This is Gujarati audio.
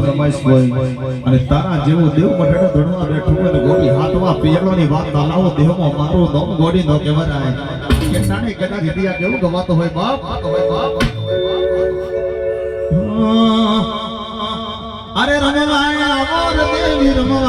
રમાઈશ હોય અને તારા જેવો દેવ મઠેડો ધડવા બેઠો હોય તો ગોડી હાથમાં પિયલોની વાત તાલાવો દેહમાં મારું નામ ગોડી નો કહેવાય કે તાણે કદાચ ઇતિહાસ કેવું ગવાતો હોય બાપ અરે રમવાયા મોર દેવી રમવા